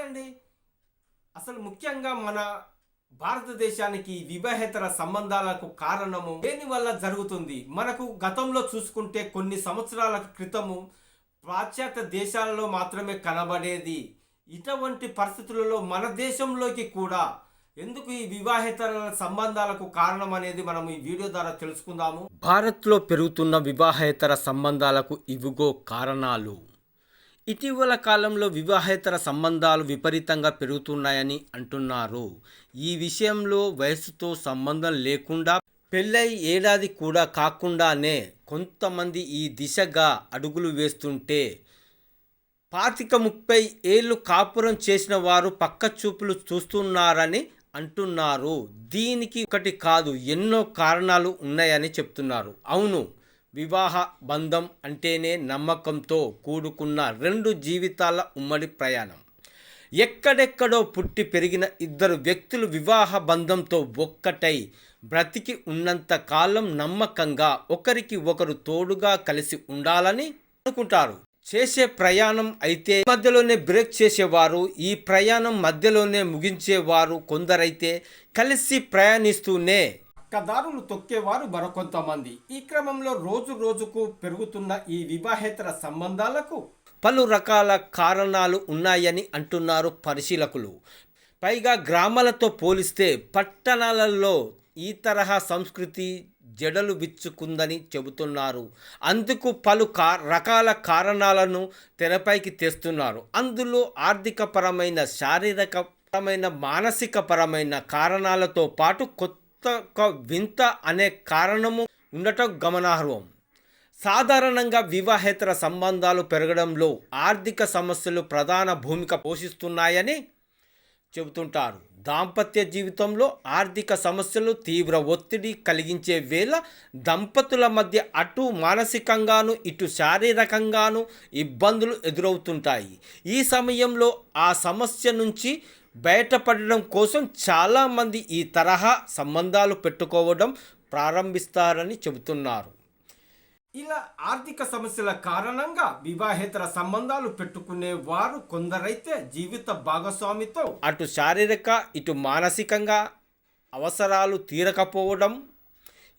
చూడండి, అసలు ముఖ్యంగా మన భారతదేశానికి వివాహేతర సంబంధాలకు కారణము దేని వల్ల జరుగుతుంది? మనకు గతంలో చూసుకుంటే కొన్ని సంవత్సరాల క్రితము పాశ్చాత్య దేశాలలో మాత్రమే కనబడేది. ఇటువంటి పరిస్థితులలో మన దేశంలోకి కూడా ఎందుకు ఈ వివాహేతర సంబంధాలకు కారణం అనేది మనం ఈ వీడియో ద్వారా తెలుసుకుందాము. భారత్లో పెరుగుతున్న వివాహేతర సంబంధాలకు ఇవిగో కారణాలు. ఇటీవల కాలంలో వివాహేతర సంబంధాలు విపరీతంగా పెరుగుతున్నాయని అంటున్నారు. ఈ విషయంలో వయసుతో సంబంధం లేకుండా పెళ్ళై ఏడాది కూడా కాకుండానే కొంతమంది ఈ దిశగా అడుగులు వేస్తుంటే 25-30 ఏళ్ళు కాపురం చేసిన వారు పక్క చూపులు చూస్తున్నారని అంటున్నారు. దీనికి ఒకటి కాదు, ఎన్నో కారణాలు ఉన్నాయని చెప్తున్నారు. అవును, వివాహ బంధం అంటేనే నమ్మకంతో కూడుకున్న 2 జీవితాల ఉమ్మడి ప్రయాణం. ఎక్కడెక్కడో పుట్టి పెరిగిన ఇద్దరు వ్యక్తులు వివాహ బంధంతో ఒక్కటై బ్రతికి ఉన్నంత కాలం నమ్మకంగా ఒకరికి ఒకరు తోడుగా కలిసి ఉండాలని అనుకుంటారు. చేసే ప్రయాణం అయితే మధ్యలోనే బ్రేక్ చేసేవారు, ఈ ప్రయాణం మధ్యలోనే ముగించేవారు కొందరైతే కలిసి ప్రయాణిస్తూనే పక్కదారులు తొక్కేవారు మరికొంతమంది. ఈ క్రమంలో రోజు రోజుకు పెరుగుతున్న ఈ వివాహేతర సంబంధాలకు పలు రకాల కారణాలు ఉన్నాయని అంటున్నారు పరిశీలకులు. పైగా గ్రామాలతో పోలిస్తే పట్టణాలలో ఈ తరహా సంస్కృతి జడలు విచ్చుకుందని చెబుతున్నారు. అందుకు పలు రకాల కారణాలను తెరపైకి తెస్తున్నారు. అందులో ఆర్థికపరమైన, శారీరకపరమైన, మానసికపరమైన కారణాలతో పాటు కొత్త వింత అనే కారణము ఉండటం గమనార్హం. సాధారణంగా వివాహేతర సంబంధాలు పెరగడంలో ఆర్థిక సమస్యలు ప్రధాన భూమిక పోషిస్తున్నాయని చెబుతుంటారు. దాంపత్య జీవితంలో ఆర్థిక సమస్యలు తీవ్ర ఒత్తిడి కలిగించే వేళ దంపతుల మధ్య అటు మానసికంగాను ఇటు శారీరకంగాను ఇబ్బందులు ఎదురవుతుంటాయి. ఈ సమయంలో ఆ సమస్య నుంచి బయటపడడం కోసం చాలామంది ఈ తరహా సంబంధాలు పెట్టుకోవడం ప్రారంభిస్తారని చెబుతున్నారు. ఇలా ఆర్థిక సమస్యల కారణంగా వివాహేతర సంబంధాలు పెట్టుకునే వారు కొందరైతే జీవిత భాగస్వామితో అటు శారీరక ఇటు మానసికంగా అవసరాలు తీరకపోవడం,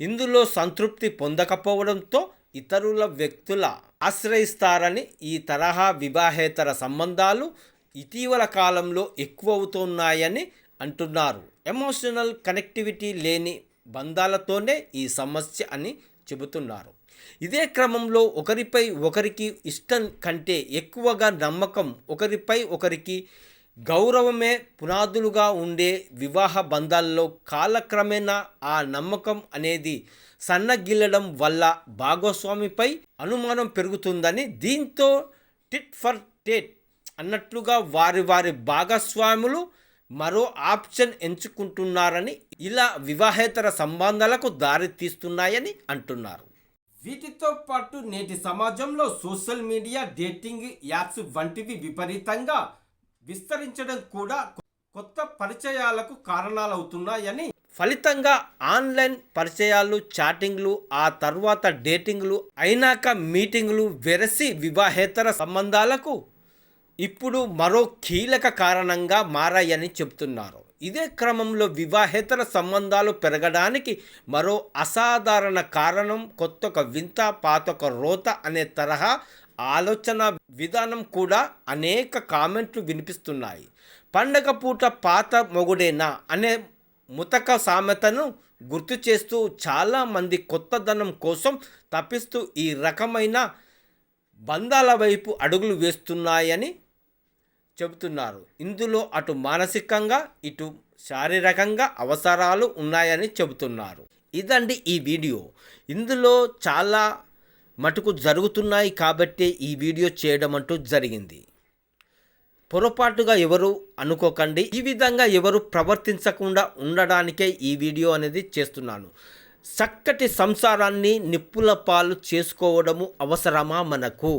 ఇందులో సంతృప్తి పొందకపోవడంతో ఇతరుల వ్యక్తుల ఆశ్రయిస్తారని ఈ తరహా వివాహేతర సంబంధాలు ఇటీవల కాలంలో ఎక్కువవుతున్నాయని అంటున్నారు. ఎమోషనల్ కనెక్టివిటీ లేని బంధాలతోనే ఈ సమస్య అని చెబుతున్నారు. ఇదే క్రమంలో ఒకరిపై ఒకరికి ఇష్టం కంటే ఎక్కువగా నమ్మకం, ఒకరిపై ఒకరికి గౌరవమే పునాదులుగా ఉండే వివాహ బంధాల్లో కాలక్రమేణా ఆ నమ్మకం అనేది సన్నగిల్లడం వల్ల భాగస్వామిపై అనుమానం పెరుగుతుందని, దీంతో టిట్ ఫర్ టేట్ అన్నట్లుగా వారి వారి భాగస్వాములు మరో ఆప్షన్ ఎంచుకుంటున్నారని, ఇలా వివాహేతర సంబంధాలకు దారి తీస్తున్నాయని అంటున్నారు. వీటితో పాటు నేటి సమాజంలో సోషల్ మీడియా, డేటింగ్ యాప్స్ వంటివి విపరీతంగా విస్తరించడం కూడా కొత్త పరిచయాలకు కారణాలవుతున్నాయని, ఫలితంగా ఆన్లైన్ పరిచయాలు, చాటింగ్లు, ఆ తర్వాత డేటింగ్లు అయినాక మీటింగ్లు వెరసి వివాహేతర సంబంధాలకు ఇప్పుడు మరో కీలక కారణంగా మారాయని చెబుతున్నారు. ఇదే క్రమంలో వివాహేతర సంబంధాలు పెరగడానికి మరో అసాధారణ కారణం కొత్తొక వింత పాతొక రోత అనే తరహా ఆలోచన విధానం కూడా అనేక కామెంట్లు వినిపిస్తున్నాయి. పండగ పూట పాత మొగుడేనా అనే ముతక సామెతను గుర్తు చేస్తూ చాలామంది కొత్తదనం కోసం తప్పిస్తూ ఈ రకమైన బంధాల వైపు అడుగులు వేస్తున్నాయని చెబుతున్నారు. ఇందులో అటు మానసికంగా ఇటు శారీరకంగా అవసరాలు ఉన్నాయని చెబుతున్నారు. ఇదండి ఈ వీడియో. ఇందులో చాలా మటుకు జరుగుతున్నాయి కాబట్టి ఈ వీడియో చేయడం అంటూ జరిగింది. పొరపాటుగా ఎవరు అనుకోకండి. ఈ విధంగా ఎవరు ప్రవర్తించకుండా ఉండడానికే ఈ వీడియో అనేది చేస్తున్నాను. చక్కటి సంసారాన్ని నిప్పుల పాలు చేసుకోవడము అవసరమా మనకు?